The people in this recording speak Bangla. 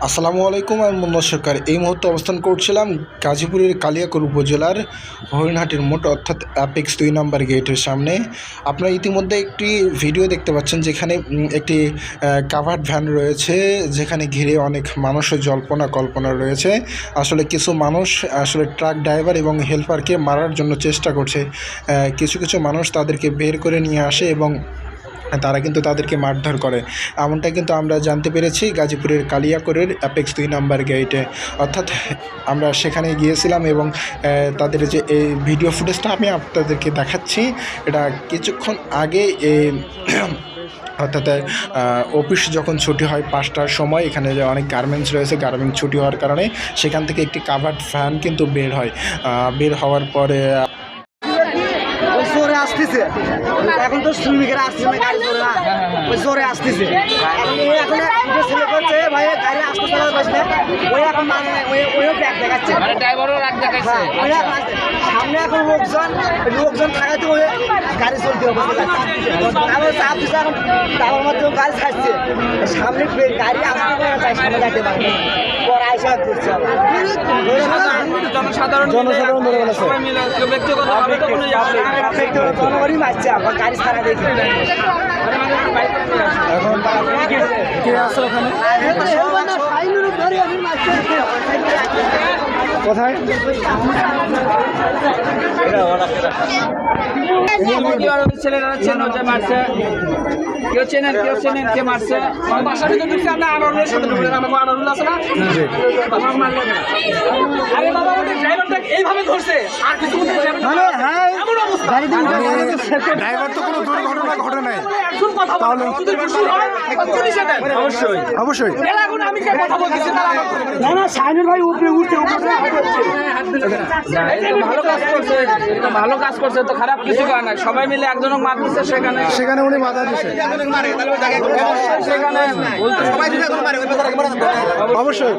আসসালামু আলাইকুম। আমি মুন্না সরকার এই মুহূর্তে অবস্থান করছিলাম গাজীপুরের কালিয়াকৈর উপজেলার হরিণহাটির মোড় অর্থাৎ অ্যাপেক্স 2 নম্বর গেটের সামনে। আপনারা ইতিমধ্যে একটি ভিডিও দেখতে পাচ্ছেন যেখানে একটি কাভার্ড ভ্যান রয়েছে, যেখানে ঘিরে অনেক মানুষের জল্পনা কল্পনা রয়েছে। আসলে কিছু মানুষ আসলে ট্রাক ড্রাইভার এবং হেল্পারকে মারার জন্য চেষ্টা করছে। কিছু কিছু মানুষ তাদেরকে বের করে নিয়ে আসে এবং তারা কিন্তু তাদেরকে মারধর করে, এমনটা কিন্তু আমরা জানতে পেরেছি গাজীপুরের কালিয়াকৈরের অ্যাপেক্স 2 নাম্বার গেটে। অর্থাৎ আমরা সেখানে গিয়েছিলাম এবং তাদের যে এই ভিডিও ফুটেজটা আমি আপনাদেরকে দেখাচ্ছি, এটা কিছুক্ষণ আগে অর্থাৎ অফিস যখন ছুটি হয় 5টার সময়, এখানে যে অনেক গার্মেন্টস রয়েছে, গার্মেন্টস ছুটি হওয়ার কারণে সেখান থেকে একটি কাভার্ড ভ্যান কিন্তু বের হয়। বের হওয়ার পরে জোরে আসতেছে, এখন তো শ্রমিকেরা আসছে না, গাড়ি জোরে না, ওই জোরে আসতেছে। এখন ছেলে করছে ভাই গাড়ি আসতে পারছে না, ওই এখন মানে ওইও ব্যাগ দেখাচ্ছে, মানে ড্রাইভারও রাগ দেখাচ্ছে। সামনে এখন লোকজন থাকাতে ওই গাড়ি চলতে হবে, আবার চাপ দিচ্ছে, এখন তার মধ্যে গাড়ি ছাড়ছে, সামনে গাড়ি আসতে পারে না, সামনে যাইতে পারবে পরে আইসা করছে। জনসাধারণ সবাই মিলে ব্যক্তিগতভাবে তো কোনো জনগণই মারছে, আবার গাড়ি ছাড়া দেখি এখন কে আছে ওখানে, কোথায় ছেলেরা চেনো যে মারছে, কেউ চেনেন কে মারছে। বাসার ভিতরে ঢুকছে, আমরা আনারুলের সাথে ঢুকলে আমাকে আনারুল আছে না, আরে বাবা আমাদের ড্রাইভারটা এইভাবে ধরছে আর কিছু এমন অবস্থা, ড্রাইভার তো কোনো দুর্ঘটনা ঘটে নাই, একজন কথা বলে যদি খুশি হয় পুলিশে দেন, অবশ্যই এখন আমি যে কথা বলতেছি তারা না সাইনুর ভাই উপরে উঠছে, ভালো কাজ করছে তো খারাপ কিছু করে না, সবাই মিলে একজনও মার দিচ্ছে, সেখানে উনি বাধা দিচ্ছে, সেখানে অবশ্যই।